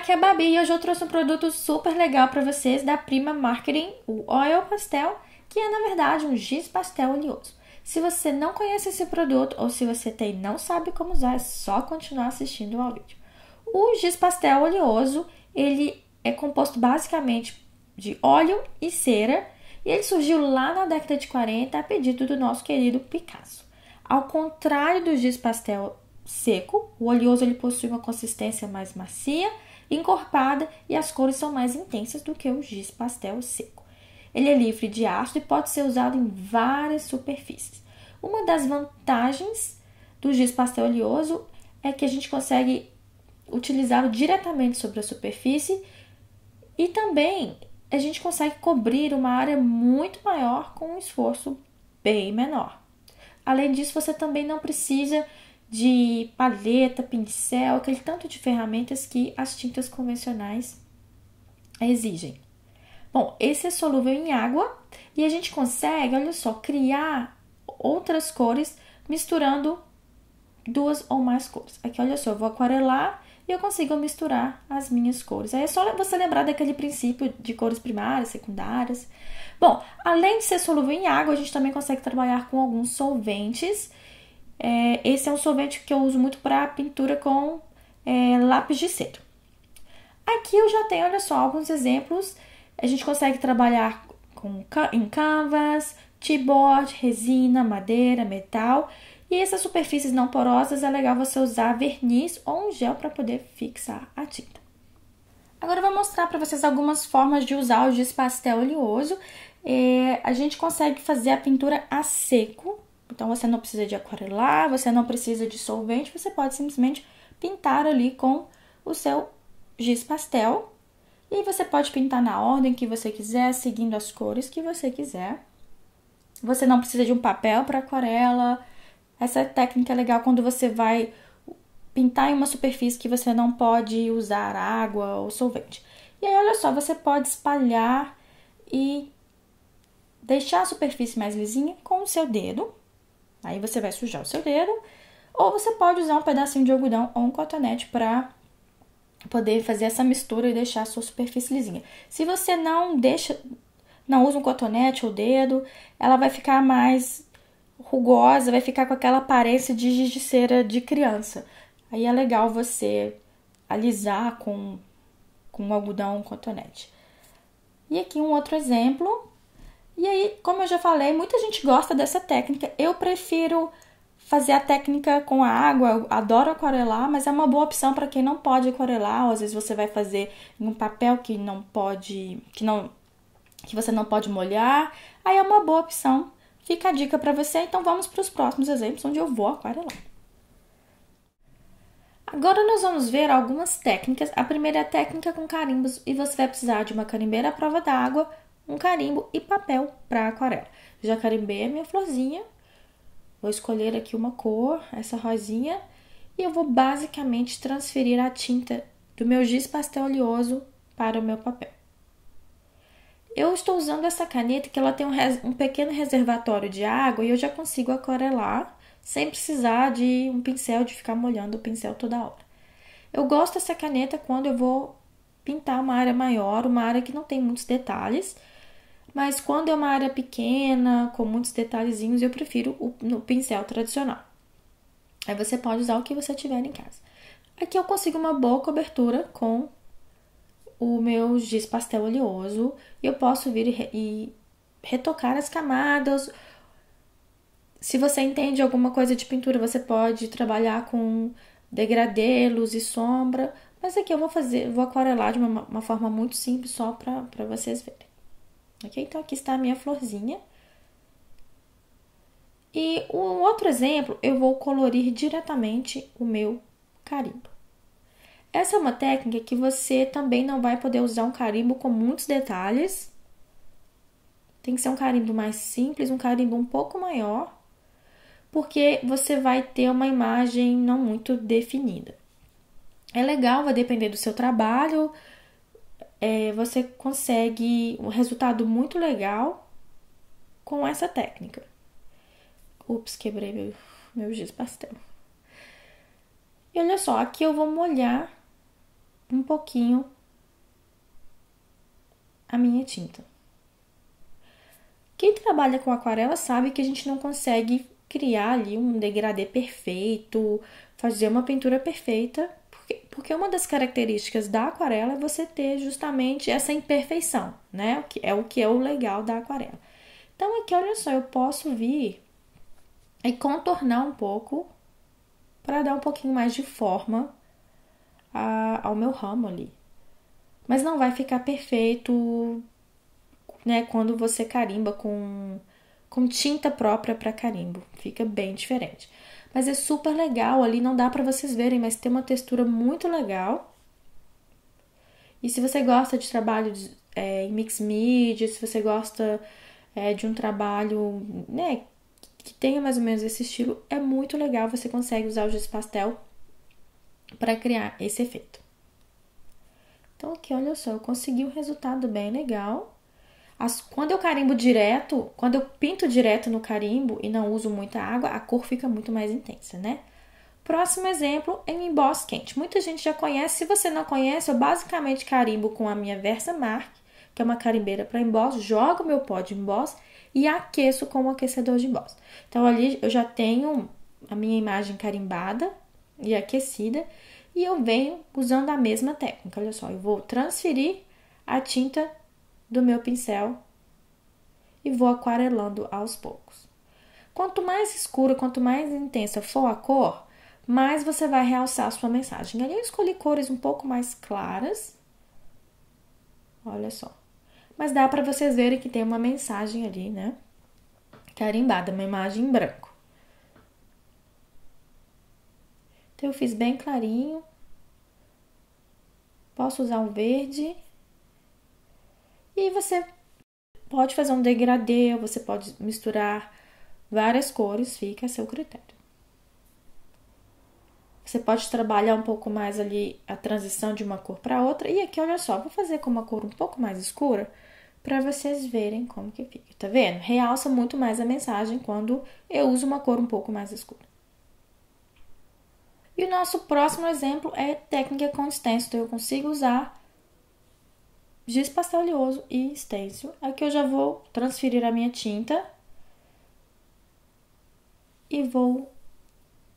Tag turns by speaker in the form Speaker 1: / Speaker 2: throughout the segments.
Speaker 1: aqui é a Babi e hoje eu trouxe um produto super legal para vocês da Prima Marketing, o Oil Pastel, que é na verdade um giz pastel oleoso. Se você não conhece esse produto ou se você tem e não sabe como usar, é só continuar assistindo ao vídeo. O giz pastel oleoso, ele é composto basicamente de óleo e cera e ele surgiu lá na década de 40 a pedido do nosso querido Picasso. Ao contrário do giz pastel seco, o oleoso ele possui uma consistência mais macia, encorpada e as cores são mais intensas do que o giz pastel seco. Ele é livre de ácido e pode ser usado em várias superfícies. Uma das vantagens do giz pastel oleoso é que a gente consegue utilizá-lo diretamente sobre a superfície e também a gente consegue cobrir uma área muito maior com um esforço bem menor. Além disso, você também não precisa de paleta, pincel, aquele tanto de ferramentas que as tintas convencionais exigem. Bom, esse é solúvel em água e a gente consegue, olha só, criar outras cores misturando duas ou mais cores. Aqui, olha só, eu vou aquarelar e eu consigo misturar as minhas cores. Aí é só você lembrar daquele princípio de cores primárias, secundárias. Bom, além de ser solúvel em água, a gente também consegue trabalhar com alguns solventes. Esse é um solvente que eu uso muito para pintura com lápis de cera. Aqui eu já tenho, olha só, alguns exemplos. A gente consegue trabalhar em canvas, chipboard, resina, madeira, metal. E essas superfícies não porosas é legal você usar verniz ou um gel para poder fixar a tinta. Agora eu vou mostrar para vocês algumas formas de usar o giz pastel oleoso. A gente consegue fazer a pintura a seco. Então, você não precisa de aquarelar, você não precisa de solvente, você pode simplesmente pintar ali com o seu giz pastel. E você pode pintar na ordem que você quiser, seguindo as cores que você quiser. Você não precisa de um papel para aquarela. Essa técnica é legal quando você vai pintar em uma superfície que você não pode usar água ou solvente. E aí, olha só, você pode espalhar e deixar a superfície mais lisinha com o seu dedo. Aí você vai sujar o seu dedo, ou você pode usar um pedacinho de algodão ou um cotonete para poder fazer essa mistura e deixar a sua superfície lisinha. Se você não usa um cotonete ou dedo, ela vai ficar mais rugosa, vai ficar com aquela aparência de giz de cera de criança. Aí é legal você alisar com algodão ou um cotonete. E aqui um outro exemplo. E aí, como eu já falei, muita gente gosta dessa técnica. Eu prefiro fazer a técnica com a água, eu adoro aquarelar, mas é uma boa opção para quem não pode aquarelar, ou às vezes você vai fazer em um papel que você não pode molhar. Aí é uma boa opção. Fica a dica para você. Então vamos para os próximos exemplos onde eu vou aquarelar. Agora nós vamos ver algumas técnicas. A primeira é a técnica com carimbos e você vai precisar de uma carimbeira à prova d'água, um carimbo e papel para aquarela. Já carimbei a minha florzinha, vou escolher aqui uma cor, essa rosinha, e eu vou basicamente transferir a tinta do meu giz pastel oleoso para o meu papel. Eu estou usando essa caneta que ela tem um pequeno reservatório de água e eu já consigo aquarelar sem precisar de um pincel, de ficar molhando o pincel toda hora. Eu gosto dessa caneta quando eu vou pintar uma área maior, uma área que não tem muitos detalhes. Mas quando é uma área pequena, com muitos detalhezinhos, eu prefiro no pincel tradicional. Aí você pode usar o que você tiver em casa. Aqui eu consigo uma boa cobertura com o meu giz pastel oleoso. E eu posso vir e retocar as camadas. Se você entende alguma coisa de pintura, você pode trabalhar com degradê, luz e sombra. Mas aqui eu vou aquarelar de uma forma muito simples, só para vocês verem. Ok? Então, aqui está a minha florzinha. E um outro exemplo, eu vou colorir diretamente o meu carimbo. Essa é uma técnica que você também não vai poder usar um carimbo com muitos detalhes. Tem que ser um carimbo mais simples, um carimbo um pouco maior, porque você vai ter uma imagem não muito definida. É legal, vai depender do seu trabalho. Você consegue um resultado muito legal com essa técnica. Ups, quebrei meu giz pastel. E olha só, aqui eu vou molhar um pouquinho a minha tinta. Quem trabalha com aquarela sabe que a gente não consegue criar ali um degradê perfeito, fazer uma pintura perfeita, porque uma das características da aquarela é você ter justamente essa imperfeição, né? O que é o legal da aquarela. Então aqui, olha só, eu posso vir e contornar um pouco para dar um pouquinho mais de forma ao meu ramo ali. Mas não vai ficar perfeito, né, quando você carimba com tinta própria para carimbo. Fica bem diferente. Mas é super legal ali, não dá para vocês verem, mas tem uma textura muito legal. E se você gosta de trabalho em mix media, se você gosta de um trabalho, né, que tenha mais ou menos esse estilo, é muito legal. Você consegue usar o giz pastel para criar esse efeito. Então aqui, olha só, eu consegui um resultado bem legal. Quando eu carimbo direto, quando eu pinto direto no carimbo e não uso muita água, a cor fica muito mais intensa, né? Próximo exemplo é um emboss quente. Muita gente já conhece. Se você não conhece, eu basicamente carimbo com a minha Versamark, que é uma carimbeira para emboss, jogo meu pó de emboss e aqueço com o aquecedor de emboss. Então ali eu já tenho a minha imagem carimbada e aquecida e eu venho usando a mesma técnica. Olha só, eu vou transferir a tinta do meu pincel e vou aquarelando aos poucos. Quanto mais escura, quanto mais intensa for a cor, mais você vai realçar a sua mensagem. Ali eu escolhi cores um pouco mais claras. Olha só. Mas dá para vocês verem que tem uma mensagem ali, né? Carimbada, uma imagem em branco. Então eu fiz bem clarinho. Posso usar um verde. E você pode fazer um degradê, você pode misturar várias cores, fica a seu critério. Você pode trabalhar um pouco mais ali a transição de uma cor para outra. E aqui, olha só, vou fazer com uma cor um pouco mais escura para vocês verem como que fica. Tá vendo? Realça muito mais a mensagem quando eu uso uma cor um pouco mais escura. E o nosso próximo exemplo é técnica com stencil. Então, eu consigo usar giz pastel oleoso e stencil. Aqui eu já vou transferir a minha tinta e vou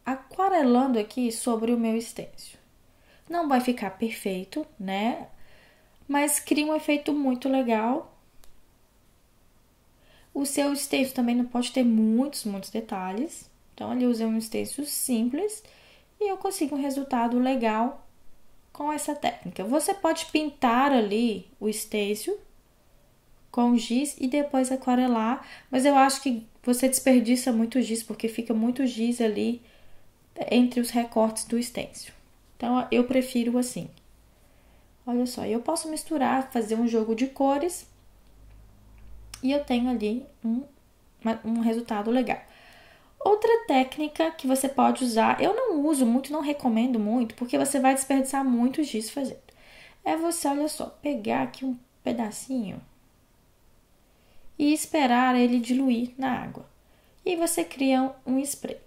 Speaker 1: aquarelando aqui sobre o meu stencil. Não vai ficar perfeito, né? Mas cria um efeito muito legal. O seu stencil também não pode ter muitos detalhes. Então, ali eu usei um stencil simples e eu consigo um resultado legal com essa técnica. Você pode pintar ali o stencil com giz e depois aquarelar, mas eu acho que você desperdiça muito giz, porque fica muito giz ali entre os recortes do stencil. Então, eu prefiro assim. Olha só, eu posso misturar, fazer um jogo de cores e eu tenho ali um resultado legal. Outra técnica que você pode usar, eu não uso muito, não recomendo muito, porque você vai desperdiçar muito giz fazendo. É você, olha só, pegar aqui um pedacinho e esperar ele diluir na água. E você cria um spray.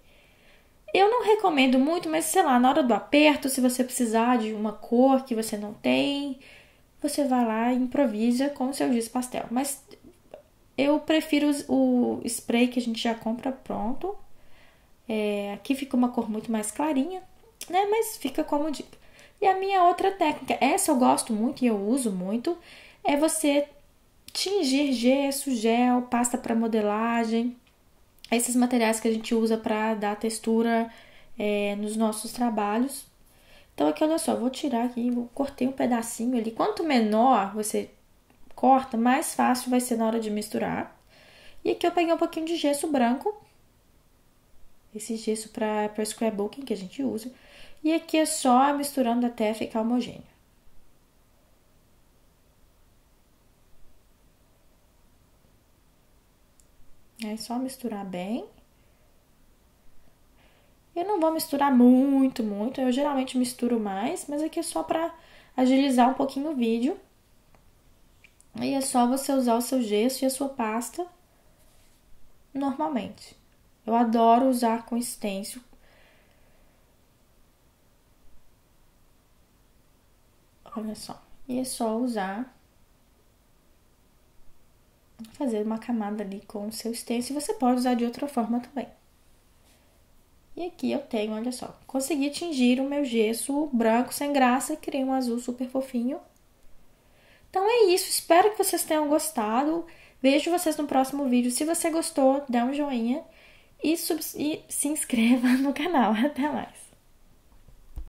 Speaker 1: Eu não recomendo muito, mas sei lá, na hora do aperto, se você precisar de uma cor que você não tem, você vai lá e improvisa com o seu giz pastel. Mas eu prefiro o spray que a gente já compra pronto. Aqui fica uma cor muito mais clarinha, né? Mas fica como dica. E a minha outra técnica, essa eu gosto muito e eu uso muito, é você tingir gesso, gel, pasta para modelagem, esses materiais que a gente usa para dar textura nos nossos trabalhos. Então aqui, olha só, vou tirar aqui, cortei um pedacinho ali. Quanto menor você corta, mais fácil vai ser na hora de misturar. E aqui eu peguei um pouquinho de gesso branco. Esse gesso para scrapbooking que a gente usa. E aqui é só misturando até ficar homogêneo. É só misturar bem. Eu não vou misturar muito. Eu geralmente misturo mais, mas aqui é só para agilizar um pouquinho o vídeo. E é só você usar o seu gesso e a sua pasta normalmente. Eu adoro usar com stencil. Olha só. E é só usar, fazer uma camada ali com o seu stencil. Você pode usar de outra forma também. E aqui eu tenho, olha só, consegui tingir o meu gesso branco sem graça e criei um azul super fofinho. Então é isso, espero que vocês tenham gostado. Vejo vocês no próximo vídeo. Se você gostou, dá um joinha e se inscreva no canal. Até mais!